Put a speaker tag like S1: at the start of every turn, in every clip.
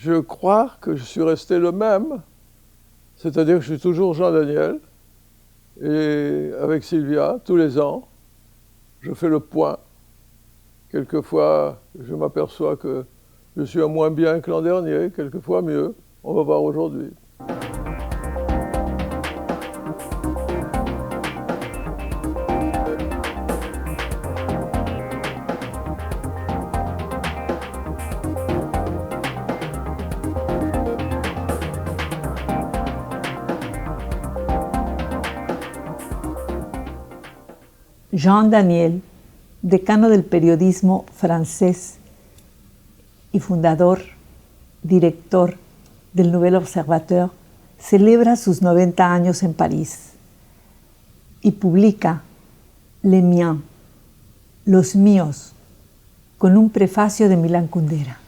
S1: je crois que je suis resté le même, c'est-à-dire que je suis toujours Jean Daniel, et avec Sylvia, tous les ans, je fais le point. Quelquefois, je m'aperçois que je suis moins bien que l'an dernier, quelquefois mieux. On va voir aujourd'hui.
S2: Jean Daniel, decano del periodismo francés y fundador, director del Nouvel Observateur, celebra sus 90 años en París y publica Les miens, los míos, con un préface de Milan Kundera.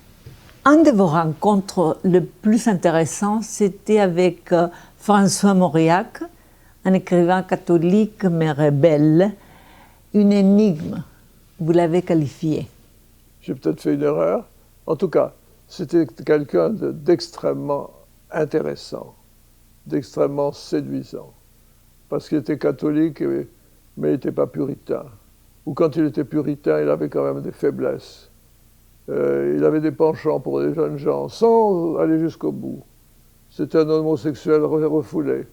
S2: Un de vos rencontres le plus intéressant, c'était avec François Mauriac, un écrivain catholique mais rebelle, une énigme, vous l'avez qualifié.
S1: J'ai peut-être fait une erreur. En tout cas, c'était quelqu'un d'extrêmement intéressant, d'extrêmement séduisant, parce qu'il était catholique, mais il n'était pas puritain. Ou quand il était puritain, il avait quand même des faiblesses. Il avait des penchants pour les jeunes gens, sans aller jusqu'au bout. C'était un homosexuel refoulé.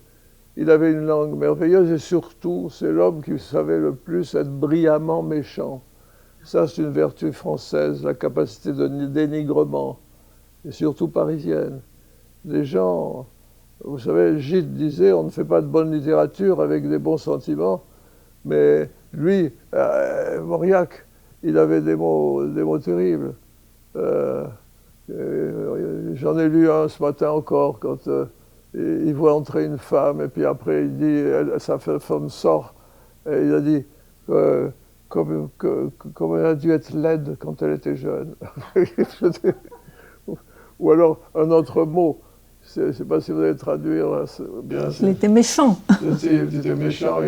S1: Il avait une langue merveilleuse et surtout, c'est l'homme qui savait le plus être brillamment méchant. Ça, c'est une vertu française, la capacité de dénigrement, et surtout parisienne. Les gens, vous savez, Gide disait, on ne fait pas de bonne littérature avec des bons sentiments, mais lui, Mauriac, il avait des mots terribles. J'en ai lu un ce matin encore, quand il voit entrer une femme, et puis après il dit, sa femme sort, et il a dit, comme elle a dû être laide quand elle était jeune. Ou alors un autre mot, je ne sais pas si vous allez traduire. Bien,
S2: il était méchant.
S1: Il était méchant,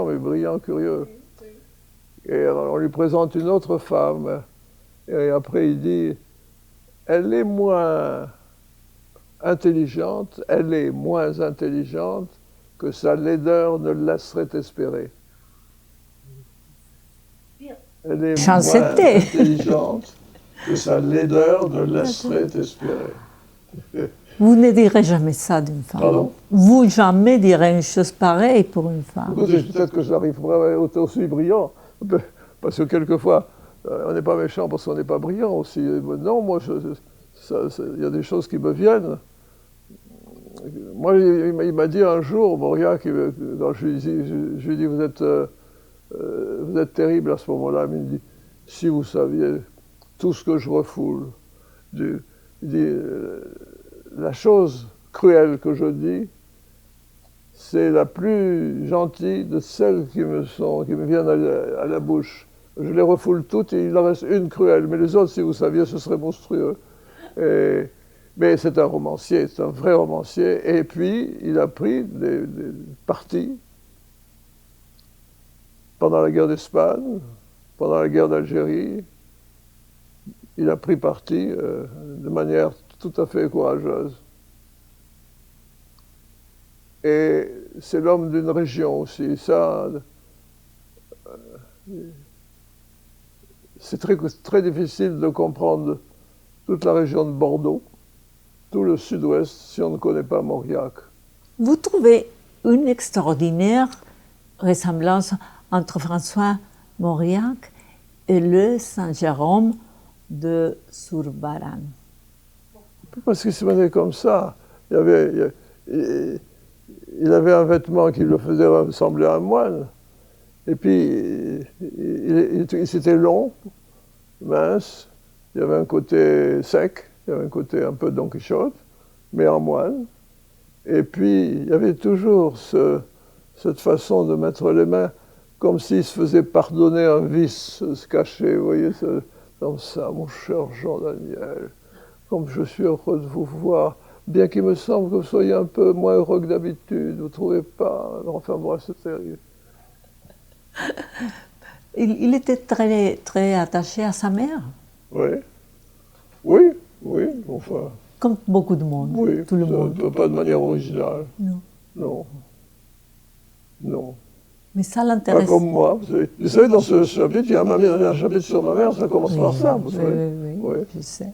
S1: mais brillant, curieux. Et alors, on lui présente une autre femme, et après il dit, elle est moins intelligente que sa laideur ne laisserait espérer. Elle est moins intelligente que sa laideur ne laisserait espérer.
S2: Vous ne direz jamais ça d'une femme.
S1: Pardon?
S2: Vous jamais direz une chose pareille pour une femme.
S1: Peut-être que j'arriverai à être aussi brillant, parce que quelquefois, on n'est pas méchant parce qu'on n'est pas brillant aussi. Non, moi, il y a des choses qui me viennent. Moi, il m'a dit un jour, Mauriac, quand je lui ai dit, vous êtes terrible à ce moment-là. Il me dit, si vous saviez tout ce que je refoule. Il dit, la chose cruelle que je dis, c'est la plus gentille de celles qui me viennent à la bouche. Je les refoule toutes et il en reste une cruelle. Mais les autres, si vous saviez, ce serait monstrueux. Mais c'est un romancier, c'est un vrai romancier. Et puis, il a pris des partis pendant la guerre d'Espagne, pendant la guerre d'Algérie. Il a pris parti de manière tout à fait courageuse. Et c'est l'homme d'une région aussi. Ça, c'est très difficile de comprendre toute la région de Bordeaux, tout le sud-ouest, si on ne connaît pas Mauriac.
S2: Vous trouvez une extraordinaire ressemblance entre François Mauriac et le Saint-Jérôme de Zurbarán.
S1: Parce qu'il se mettait comme ça. Il avait un vêtement qui le faisait ressembler à un moine. Et puis, c'était long, mince. Il y avait un côté sec, il y avait un côté un peu Don Quichotte, mais en moine. Et puis, il y avait toujours cette façon de mettre les mains comme s'il se faisait pardonner un vice, se cacher, vous voyez, comme ça, mon cher Jean Daniel, comme je suis heureux de vous voir, bien qu'il me semble que vous soyez un peu moins heureux que d'habitude, vous ne trouvez pas? Enfin, moi, c'est terrible.
S2: Il était très, très attaché à sa mère.
S1: Oui. enfin,
S2: Comme beaucoup de monde,
S1: oui,
S2: tout le monde.
S1: pas de manière originale.
S2: Non.
S1: Non. Non.
S2: Mais ça
S1: Pas
S2: l'intéresse.
S1: comme moi. Vous savez, dans ce chapitre, il y a un chapitre sur ma mère, ça commence par ça, vous
S2: Oui,
S1: savez.
S2: oui,
S1: Oui.
S2: je sais.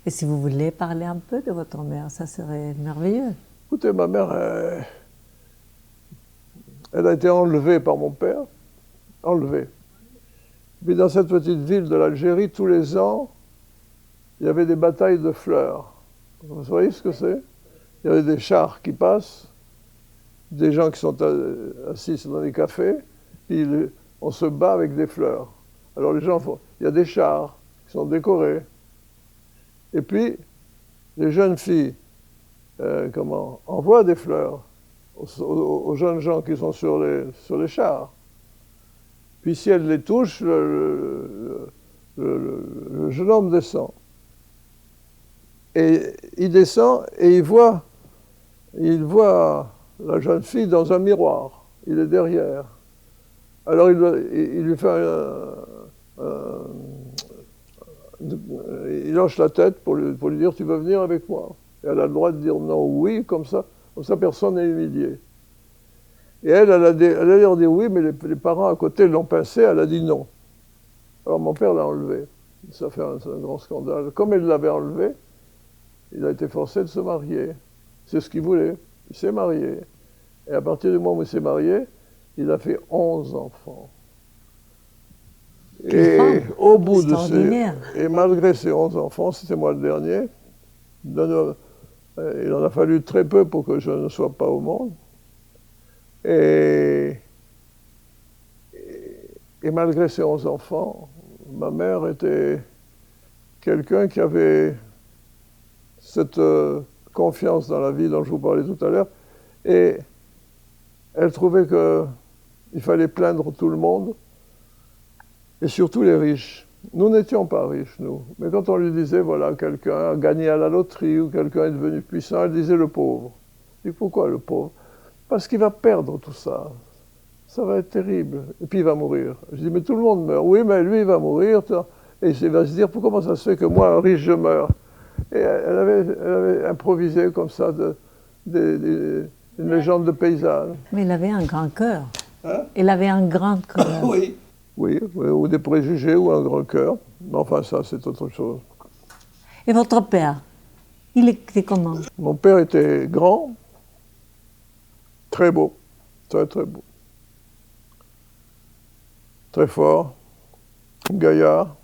S2: Et si vous voulez parler un peu de votre mère, ça serait merveilleux.
S1: Écoutez, ma mère, elle a été enlevée par mon père. Enlevée. Puis dans cette petite ville de l'Algérie, tous les ans, il y avait des batailles de fleurs. Vous voyez ce que c'est? Il y avait des chars qui passent, des gens qui sont assis dans des cafés, puis on se bat avec des fleurs. Alors les gens font... Il y a des chars qui sont décorés. Et puis, les jeunes filles envoient des fleurs aux jeunes gens qui sont sur les chars. Puis si elles les touchent, le jeune homme descend. Et il descend et il voit la jeune fille dans un miroir. Il est derrière. Alors il lui fait il hoche la tête pour lui dire « Tu veux venir avec moi ?» Et elle a le droit de dire non ou oui, comme ça personne n'est humilié. Et elle a l'air de dire oui, mais les parents à côté l'ont pincée, elle a dit non. Alors mon père l'a enlevée. Ça fait un grand scandale. Comme elle l'avait enlevée, il a été forcé de se marier. C'est ce qu'il voulait. Il s'est marié. Et à partir du moment où il s'est marié, il a fait 11 enfants. Et au bout de et malgré ces 11 enfants, c'était moi le dernier, il en a fallu très peu pour que je ne sois pas au monde. Et malgré ces 11 enfants, ma mère était quelqu'un qui avait cette confiance dans la vie dont je vous parlais tout à l'heure. Et elle trouvait qu'il fallait plaindre tout le monde, et surtout les riches. Nous n'étions pas riches, nous. Mais quand on lui disait, voilà, quelqu'un a gagné à la loterie ou quelqu'un est devenu puissant, elle disait le pauvre. Et pourquoi le pauvre? Parce qu'il va perdre tout ça. Ça va être terrible. Et puis il va mourir. Je dis, mais tout le monde meurt. Oui, mais lui, il va mourir. Et il va se dire, comment ça se fait que moi, un riche, je meurs? Et elle avait improvisé comme ça une légende de paysanne.
S2: Mais il avait un grand cœur.
S1: Hein?
S2: Il avait un grand cœur.
S1: Oui. Oui, ou des préjugés ou un grand cœur. Mais enfin, ça, c'est autre chose.
S2: Et votre père, il était comment?
S1: Mon père était grand, très beau, très très beau. Très fort, gaillard.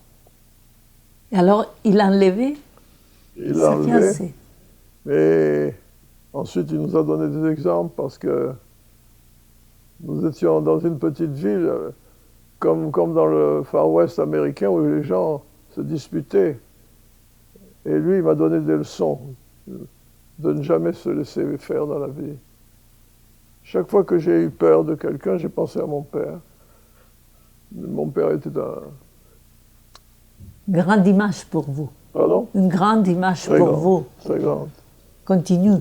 S2: Et alors, il a enlevé
S1: Il a enlevé. Mais ensuite, il nous a donné des exemples parce que nous étions dans une petite ville, comme dans le Far West américain, où les gens se disputaient. Et lui, il m'a donné des leçons de ne jamais se laisser faire dans la vie. Chaque fois que j'ai eu peur de quelqu'un, j'ai pensé à mon père. Mon père était un...
S2: Grande image pour vous.
S1: Pardon?
S2: Une grande image
S1: très
S2: pour
S1: grande,
S2: vous.
S1: Très grande.
S2: Continue.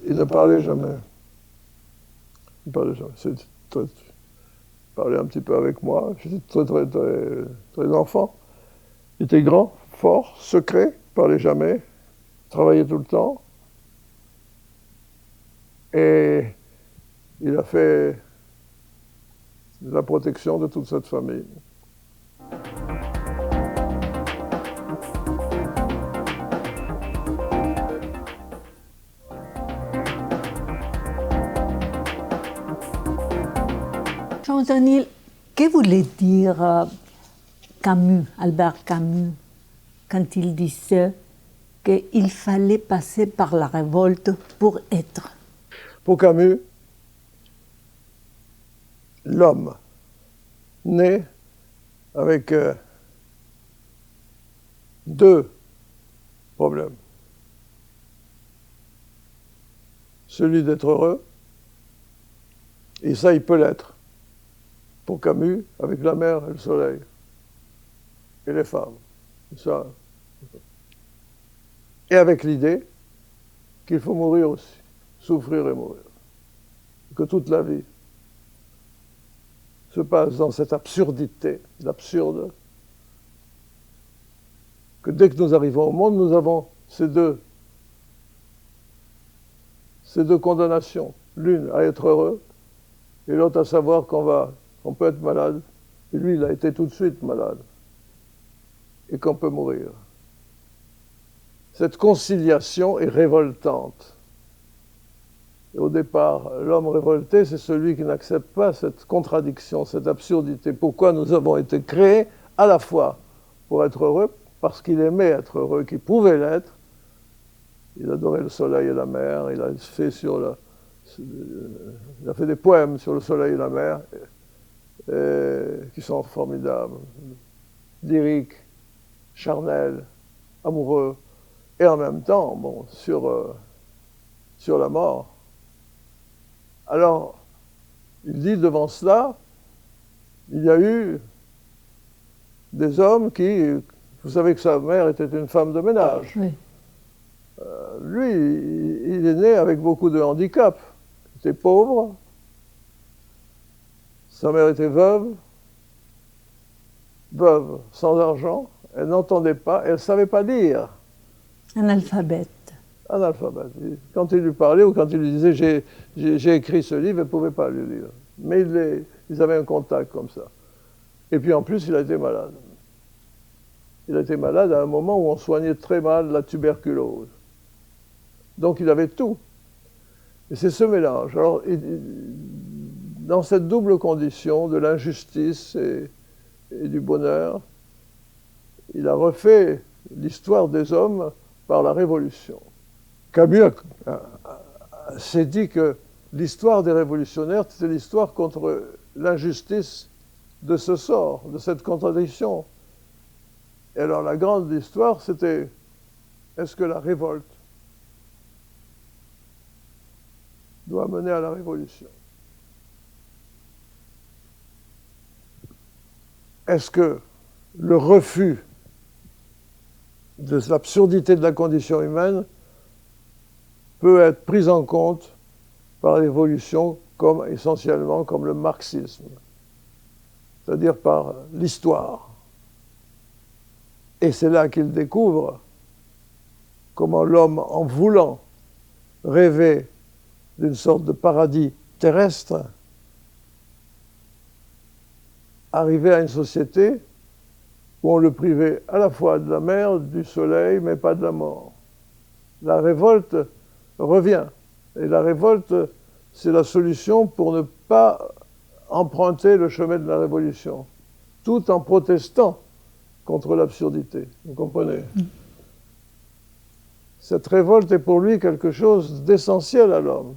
S1: Il ne parlait jamais. Il ne parlait jamais. Il parlait un petit peu avec moi. J'étais très enfant. Il était grand, fort, secret, il ne parlait jamais, travaillait tout le temps. Et il a fait la protection de toute cette famille.
S2: Jean-Daniel, que voulait dire Camus, Albert Camus, quand il disait qu'il fallait passer par la révolte pour être?
S1: Pour Camus, l'homme naît avec deux problèmes. Celui d'être heureux, et ça, il peut l'être. Pour Camus, avec la mer et le soleil, et les femmes. Ça. Et avec l'idée qu'il faut mourir aussi, souffrir et mourir. Que toute la vie se passe dans cette absurdité, l'absurde, que dès que nous arrivons au monde, nous avons ces deux condamnations. L'une à être heureux, et l'autre à savoir qu'on peut être malade. Et lui, il a été tout de suite malade. Et qu'on peut mourir. Cette conciliation est révoltante. Et au départ, l'homme révolté, c'est celui qui n'accepte pas cette contradiction, cette absurdité. Pourquoi nous avons été créés à la fois pour être heureux, parce qu'il aimait être heureux, qu'il pouvait l'être. Il adorait le soleil et la mer, il a fait des poèmes sur le soleil et la mer, qui sont formidables, lyriques, charnels, amoureux, et en même temps, bon, sur la mort. Alors, il dit devant cela, il y a eu des hommes qui, vous savez que sa mère était une femme de ménage.
S2: Oui.
S1: Lui, il est né avec beaucoup de handicaps. Il était pauvre, sa mère était veuve, sans argent, elle n'entendait pas, elle ne savait pas lire.
S2: Analphabète.
S1: Analphabète. Quand il lui parlait ou quand il lui disait j'ai écrit ce livre, elle ne pouvait pas le lire. Mais ils avaient un contact comme ça. Et puis en plus, il a été malade. Il a été malade à un moment où on soignait très mal la tuberculose. Donc il avait tout. Et c'est ce mélange. Alors, dans cette double condition de l'injustice et du bonheur, il a refait l'histoire des hommes par la Révolution. Camus s'est dit que l'histoire des révolutionnaires, c'était l'histoire contre l'injustice de ce sort, de cette contradiction. Et alors la grande histoire, c'était, est-ce que la révolte doit mener à la révolution? Est-ce que le refus de l'absurdité de la condition humaine peut être pris en compte par l'évolution essentiellement comme le marxisme, c'est-à-dire par l'histoire? Et c'est là qu'il découvre comment l'homme, en voulant rêver d'une sorte de paradis terrestre, arrivait à une société où on le privait à la fois de la mer, du soleil, mais pas de la mort. La révolte revient. Et la révolte, c'est la solution pour ne pas emprunter le chemin de la révolution, tout en protestant contre l'absurdité. Vous comprenez? Cette révolte est pour lui quelque chose d'essentiel à l'homme.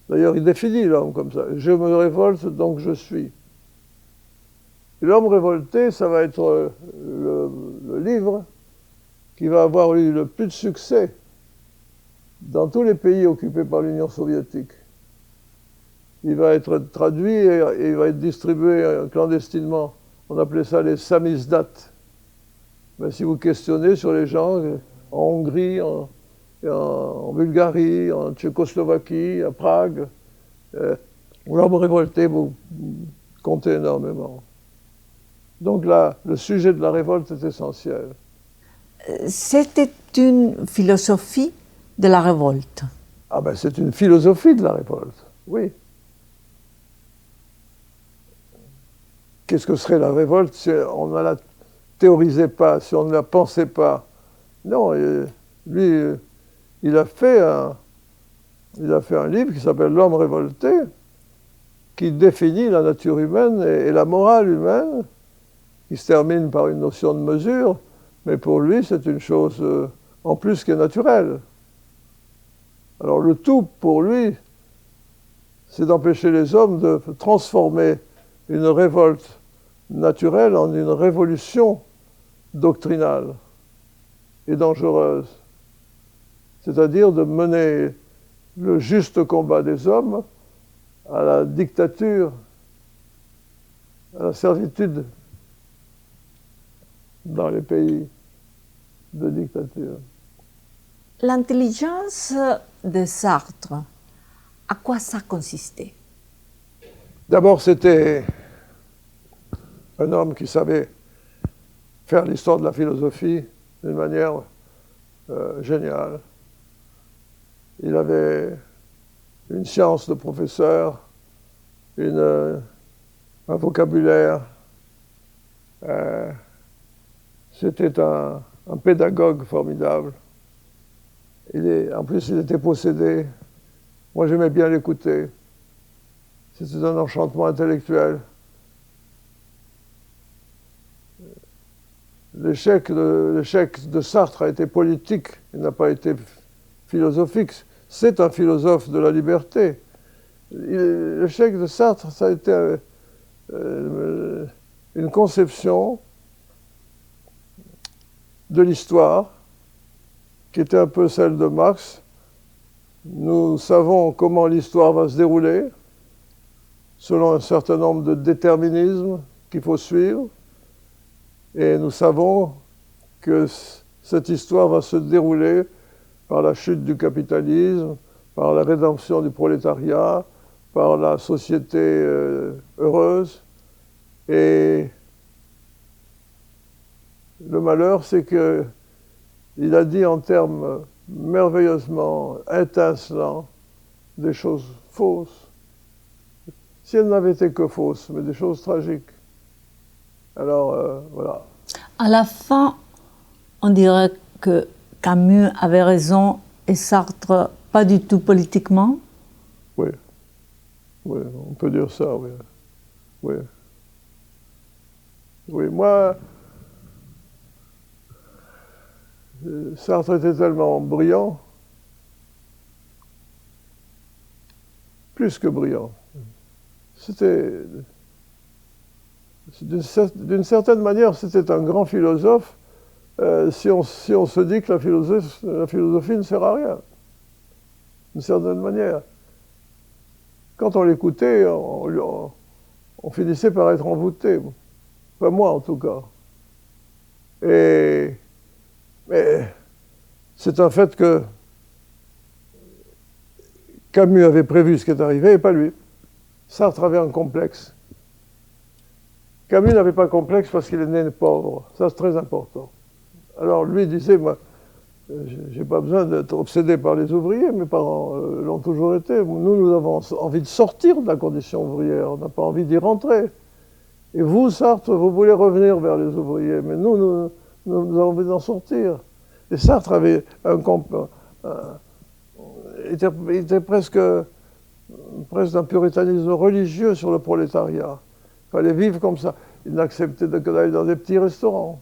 S1: D'ailleurs, il définit l'homme comme ça. Je me révolte, donc je suis. Et l'homme révolté, ça va être le livre qui va avoir eu le plus de succès dans tous les pays occupés par l'Union soviétique. Il va être traduit et il va être distribué clandestinement. On appelait ça les samizdat. Mais si vous questionnez sur les gens, en Hongrie, en Bulgarie, en Tchécoslovaquie, à Prague, l'homme révolté, vous comptez énormément. Donc là, le sujet de la révolte est essentiel.
S2: C'était une philosophie de la révolte.
S1: Ah ben c'est une philosophie de la révolte, oui. Qu'est-ce que serait la révolte si on ne la théorisait pas, si on ne la pensait pas? Non, lui, il a fait un livre qui s'appelle L'homme révolté, qui définit la nature humaine et la morale humaine, qui se termine par une notion de mesure, mais pour lui, c'est une chose en plus qui est naturelle. Alors le tout, pour lui, c'est d'empêcher les hommes de transformer une révolte naturelle en une révolution doctrinale et dangereuse. C'est-à-dire de mener le juste combat des hommes à la dictature, à la servitude dans les pays de dictature.
S2: L'intelligence de Sartre, à quoi ça consistait?
S1: D'abord, c'était un homme qui savait faire l'histoire de la philosophie d'une manière génial. Il avait une science de professeur, un vocabulaire. C'était un pédagogue formidable. En plus, il était possédé. Moi, j'aimais bien l'écouter. C'était un enchantement intellectuel. L'échec de Sartre a été politique, il n'a pas été philosophique. C'est un philosophe de la liberté. L'échec de Sartre, ça a été une conception de l'histoire qui était un peu celle de Marx. Nous savons comment l'histoire va se dérouler, selon un certain nombre de déterminismes qu'il faut suivre. Et nous savons que cette histoire va se dérouler par la chute du capitalisme, par la rédemption du prolétariat, par la société heureuse. Et le malheur, c'est qu'il a dit en termes merveilleusement étincelants des choses fausses. Si elles n'avaient été que fausses, mais des choses tragiques. Alors, voilà.
S2: À la fin, on dirait que Camus avait raison et Sartre pas du tout politiquement.
S1: Oui. Oui, on peut dire ça, oui. Oui. Oui, moi, Sartre était tellement brillant, plus que brillant. C'était, d'une certaine manière, c'était un grand philosophe, si on se dit que la philosophie ne sert à rien, d'une certaine manière. Quand on l'écoutait, on finissait par être envoûté. Enfin, moi, en tout cas. Mais c'est un fait que Camus avait prévu ce qui est arrivé et pas lui. Sartre avait un complexe. Camus n'avait pas de complexe parce qu'il est né pauvre. Ça, c'est très important. Alors, lui disait, moi, j'ai pas besoin d'être obsédé par les ouvriers, mes parents l'ont toujours été. Nous avons envie de sortir de la condition ouvrière, on n'a pas envie d'y rentrer. Et vous, Sartre, vous voulez revenir vers les ouvriers, mais nous avons envie d'en sortir. Et Sartre avait était presque d'un puritanisme religieux sur le prolétariat. Il fallait vivre comme ça. Il n'acceptait que d'aller dans des petits restaurants.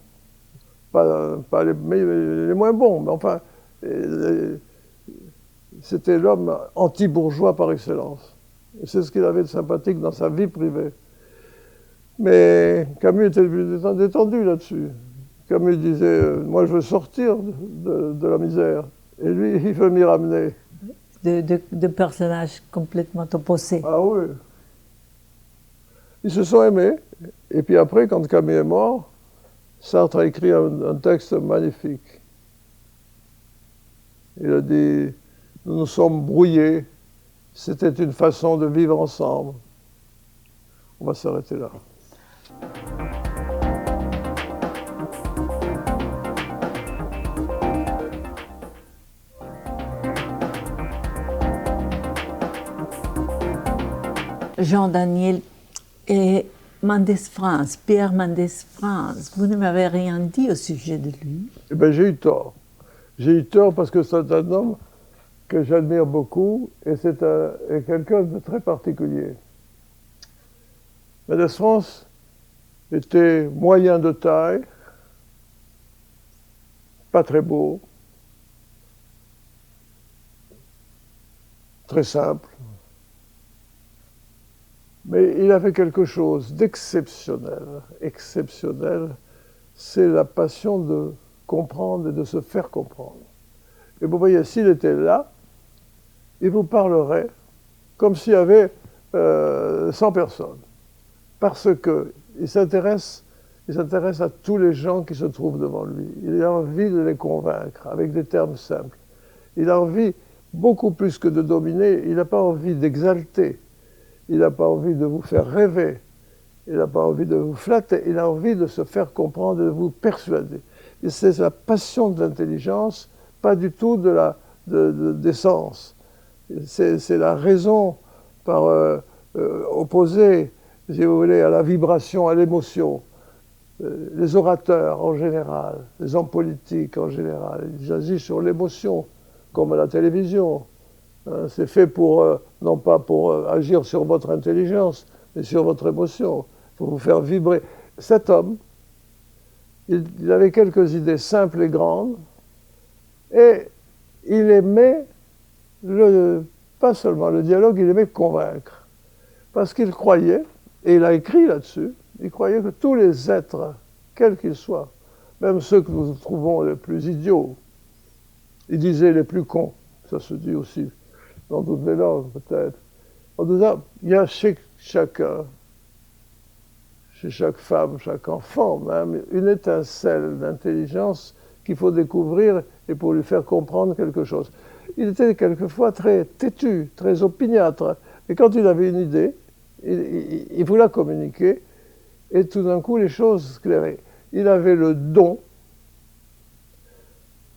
S1: Pas les moins bons, mais enfin, c'était l'homme anti-bourgeois par excellence. Et c'est ce qu'il avait de sympathique dans sa vie privée. Mais Camus était détendu là-dessus. Camus disait, moi je veux sortir de la misère. Et lui, il veut m'y ramener.
S2: De personnages complètement opposés.
S1: Ah oui. Ils se sont aimés. Et puis après, quand Camus est mort, Sartre a écrit un texte magnifique. Il a dit, nous nous sommes brouillés, c'était une façon de vivre ensemble. On va s'arrêter là.
S2: Jean Daniel et Mendès France, Pierre Mendès France, vous ne m'avez rien dit au sujet de lui.
S1: Eh bien, j'ai eu tort. J'ai eu tort parce que c'est un homme que j'admire beaucoup et c'est quelqu'un de très particulier. Mendès France était moyen de taille, pas très beau, très simple. Mais il avait quelque chose d'exceptionnel. Exceptionnel, c'est la passion de comprendre et de se faire comprendre. Et vous voyez, s'il était là, il vous parlerait comme s'il y avait 100 personnes. Parce qu'il s'intéresse à tous les gens qui se trouvent devant lui. Il a envie de les convaincre avec des termes simples. Il a envie, beaucoup plus que de dominer, il n'a pas envie d'exalter. Il n'a pas envie de vous faire rêver, il n'a pas envie de vous flatter, il a envie de se faire comprendre, de vous persuader. Et c'est la passion de l'intelligence pas du tout d'essence. C'est la raison opposée, si vous voulez, à la vibration, à l'émotion. Les orateurs en général, les hommes politiques en général, ils agissent sur l'émotion, comme à la télévision. C'est fait non pas pour agir sur votre intelligence, mais sur votre émotion, pour vous faire vibrer. Cet homme, il avait quelques idées simples et grandes, et il aimait, pas seulement le dialogue, il aimait convaincre. Parce qu'il croyait, et il a écrit là-dessus, il croyait que tous les êtres, quels qu'ils soient, même ceux que nous trouvons les plus idiots, il disait les plus cons, ça se dit aussi dans toutes les langues peut-être, en disant, il y a chez chacun, chez chaque femme, chaque enfant même, une étincelle d'intelligence qu'il faut découvrir et pour lui faire comprendre quelque chose. Il était quelquefois très têtu, très opiniâtre, et quand il avait une idée, il vous la communiquait, et tout d'un coup les choses clairaient. Il avait le don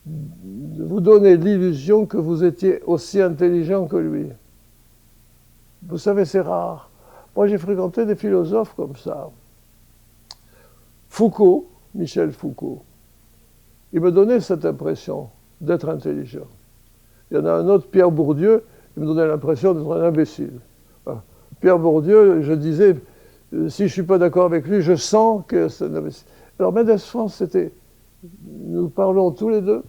S1: de vous donner l'illusion que vous étiez aussi intelligent que lui. Vous savez, c'est rare. Moi, j'ai fréquenté des philosophes comme ça. Foucault, Michel Foucault, il me donnait cette impression d'être intelligent. Il y en a un autre, Pierre Bourdieu, il me donnait l'impression d'être un imbécile. Pierre Bourdieu, je disais, si je ne suis pas d'accord avec lui, je sens que c'est un imbécile. Alors, Mendes France, nous parlons tous les deux,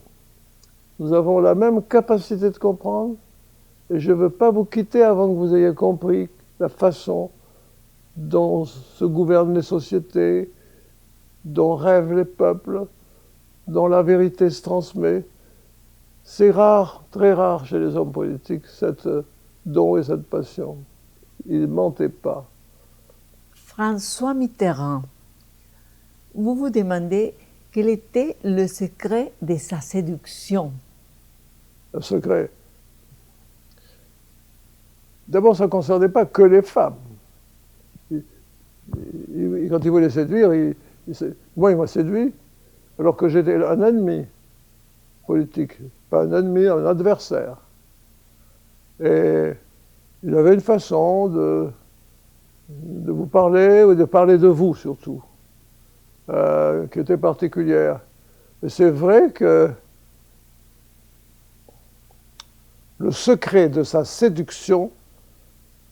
S1: nous avons la même capacité de comprendre, et je ne veux pas vous quitter avant que vous ayez compris la façon dont se gouvernent les sociétés, dont rêvent les peuples, dont la vérité se transmet. C'est rare, très rare chez les hommes politiques, cette don et cette passion. Ils ne mentaient pas.
S2: François Mitterrand, vous vous demandez quel était le secret de sa séduction.
S1: Le secret. D'abord, ça ne concernait pas que les femmes. Quand il voulait séduire, moi, il m'a séduit, alors que j'étais un ennemi politique, pas un ennemi, un adversaire. Et il avait une façon de vous parler, ou de parler de vous surtout, qui était particulière. Et c'est vrai que le secret de sa séduction,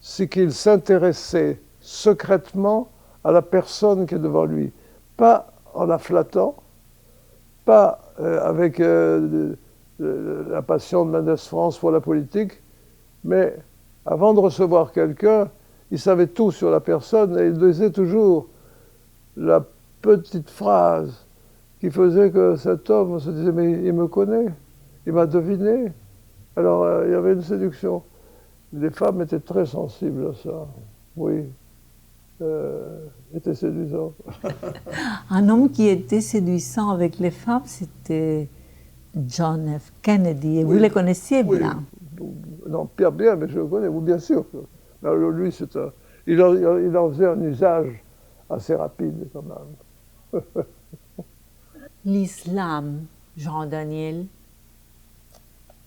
S1: c'est qu'il s'intéressait secrètement à la personne qui est devant lui. Pas en la flattant, pas avec la passion de Mendes France pour la politique, mais avant de recevoir quelqu'un, il savait tout sur la personne et il disait toujours la petite phrase qui faisait que cet homme se disait « mais il me connaît, il m'a deviné ». Alors il y avait une séduction. Les femmes étaient très sensibles à ça, oui. Était séduisant.
S2: Un homme qui était séduisant avec les femmes, c'était John F. Kennedy. Et oui, vous le connaissiez bien.
S1: Non, Pierre bien, mais je le connais, vous bien sûr. Alors, lui, il en faisait un usage assez rapide quand même.
S2: L'islam, Jean-Daniel,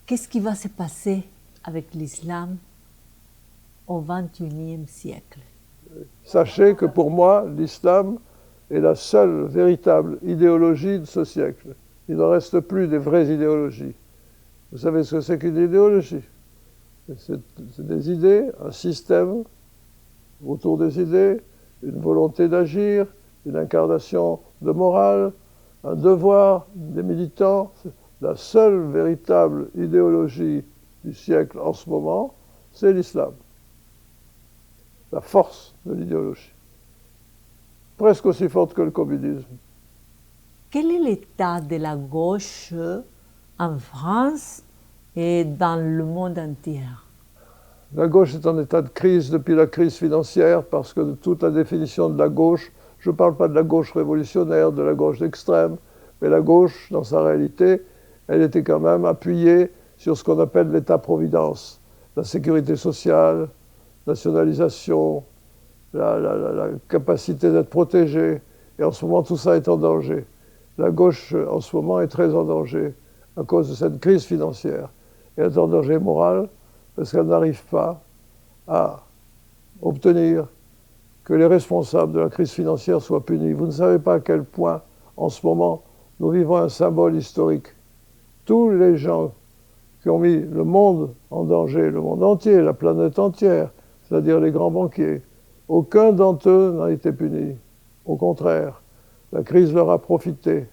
S2: qu'est-ce qui va se passer avec l'islam au XXIe siècle?
S1: Sachez que pour moi, l'islam est la seule véritable idéologie de ce siècle. Il ne reste plus des vraies idéologies. Vous savez ce que c'est qu'une idéologie? C'est des idées, un système autour des idées, une volonté d'agir, une incarnation de morale, un devoir des militants. La seule véritable idéologie du siècle en ce moment, c'est l'islam. La force de l'idéologie. Presque aussi forte que le communisme.
S2: Quel est l'état de la gauche en France et dans le monde entier?
S1: La gauche est en état de crise depuis la crise financière parce que de toute la définition de la gauche, je ne parle pas de la gauche révolutionnaire, de la gauche extrême, mais la gauche, dans sa réalité, elle était quand même appuyée sur ce qu'on appelle l'État-providence, la sécurité sociale, nationalisation, la capacité d'être protégé. Et en ce moment, tout ça est en danger. La gauche, en ce moment, est très en danger. à cause de cette crise financière. Elle est en danger moral parce qu'elle n'arrive pas à obtenir que les responsables de la crise financière soient punis. Vous ne savez pas à quel point, en ce moment, nous vivons un symbole historique. Tous les gens qui ont mis le monde en danger, le monde entier, la planète entière, c'est-à-dire les grands banquiers, aucun d'entre eux n'a été puni. Au contraire, la crise leur a profité.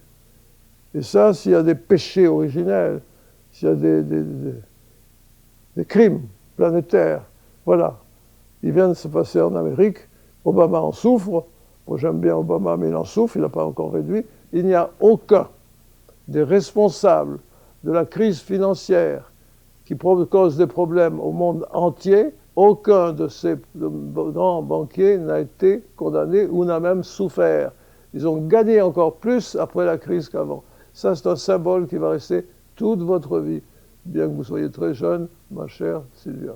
S1: Et ça, s'il y a des péchés originels, s'il y a des crimes planétaires, voilà. Ils viennent de se passer en Amérique. Obama en souffre. Moi, j'aime bien Obama, mais il en souffre, il n'a pas encore réduit. Il n'y a aucun des responsables de la crise financière qui cause des problèmes au monde entier, aucun de ces grands banquiers n'a été condamné ou n'a même souffert. Ils ont gagné encore plus après la crise qu'avant. Ça, c'est un symbole qui va rester toute votre vie, bien que vous soyez très jeune, ma chère Sylvia.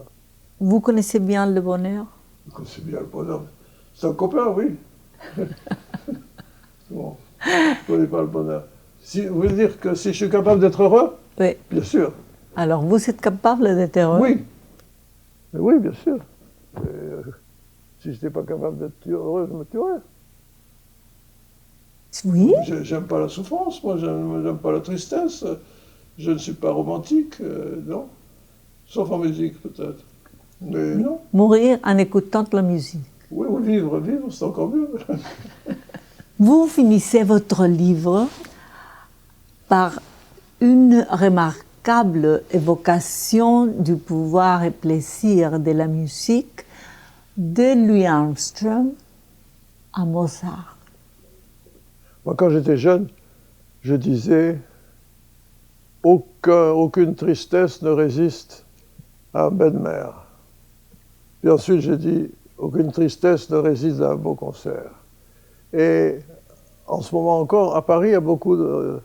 S2: Vous connaissez bien le bonheur?
S1: Je connais bien le bonheur. C'est un copain, oui. Bon, je ne connais pas le bonheur. Si, vous voulez dire que si je suis capable d'être heureux?
S2: Oui.
S1: Bien sûr.
S2: Alors, vous êtes capable d'être heureux?
S1: Oui. Mais oui, bien sûr. Si je n'étais pas capable d'être heureux, je me tuerais.
S2: Oui.
S1: J'aime pas la souffrance, moi, j'aime pas la tristesse. Je ne suis pas romantique, non. Sauf en musique, peut-être. Mais
S2: Oui.
S1: non.
S2: Mourir en écoutant de la musique.
S1: Oui, ou vivre, c'est encore mieux.
S2: Vous finissez votre livre par une remarquable évocation du pouvoir et plaisir de la musique de Louis Armstrong à Mozart.
S1: Moi, quand j'étais jeune, je disais aucune tristesse ne résiste à un bain de mer. Puis ensuite, j'ai dit aucune tristesse ne résiste à un beau concert. Et en ce moment encore, à Paris, il y a beaucoup de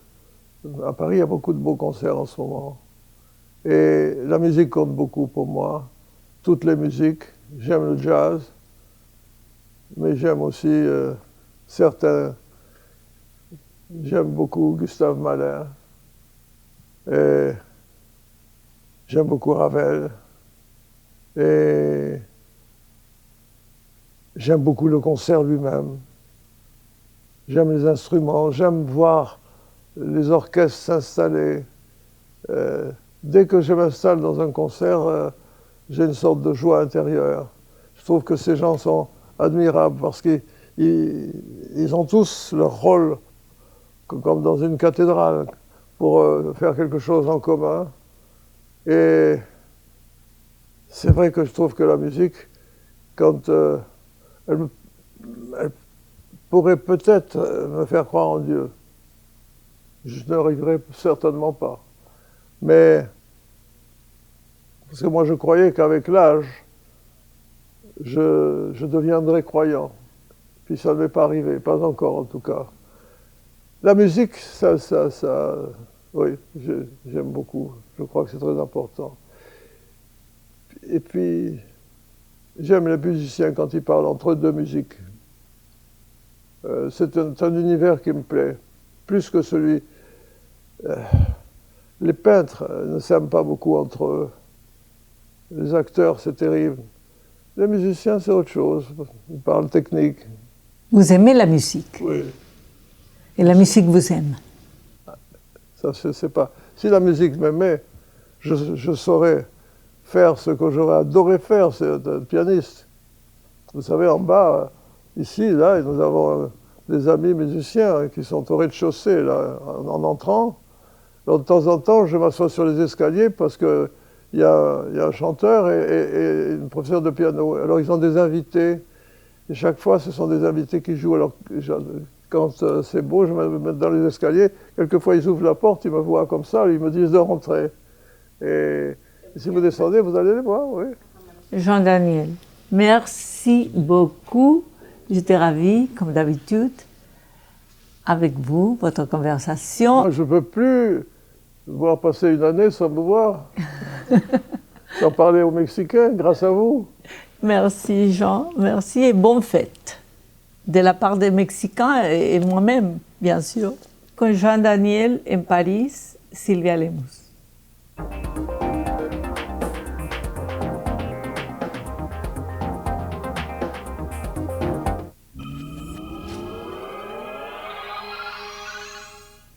S1: beaux concerts en ce moment. Et la musique compte beaucoup pour moi. Toutes les musiques. J'aime le jazz, mais j'aime aussi certains. J'aime beaucoup Gustave Mahler. Et j'aime beaucoup Ravel. Et j'aime beaucoup le concert lui-même. J'aime les instruments, j'aime voir les orchestres s'installer. Dès que je m'installe dans un concert, j'ai une sorte de joie intérieure. Je trouve que ces gens sont admirables parce qu'ils ont tous leur rôle, comme dans une cathédrale, pour faire quelque chose en commun. Et c'est vrai que je trouve que la musique, quand elle pourrait peut-être me faire croire en Dieu. Je n'arriverai certainement pas. Mais, parce que moi je croyais qu'avec l'âge, je deviendrais croyant. Puis ça ne m'est pas arrivé, pas encore en tout cas. La musique, oui, j'aime beaucoup. Je crois que c'est très important. Et puis, j'aime les musiciens quand ils parlent entre deux musiques. C'est un univers qui me plaît, plus que celui... les peintres ne s'aiment pas beaucoup entre eux. Les acteurs, c'est terrible. Les musiciens, c'est autre chose. Ils parlent technique.
S2: Vous aimez la musique?
S1: Oui.
S2: Et la musique vous aime?
S1: Ça, je ne sais pas. Si la musique m'aimait, je saurais faire ce que j'aurais adoré faire, c'est un pianiste. Vous savez, en bas, ici, là, nous avons des amis musiciens qui sont au rez-de-chaussée, là, en entrant. Alors, de temps en temps, je m'assois sur les escaliers parce qu'il y a un chanteur et une professeure de piano. Alors, ils ont des invités. Et chaque fois, ce sont des invités qui jouent. Alors, quand c'est beau, je me mets dans les escaliers. Quelquefois, ils ouvrent la porte, ils me voient comme ça, ils me disent de rentrer. Et si vous descendez, vous allez les voir, oui.
S2: Jean-Daniel, merci beaucoup. J'étais ravie, comme d'habitude, avec vous, votre conversation.
S1: Moi, je ne peux plus voir passer une année sans vous voir, sans parler aux Mexicains, grâce à vous.
S2: Merci Jean, merci et bonne fête. De la part des Mexicains et moi-même, bien sûr. Con Jean-Daniel en Paris, Silvia Lemus.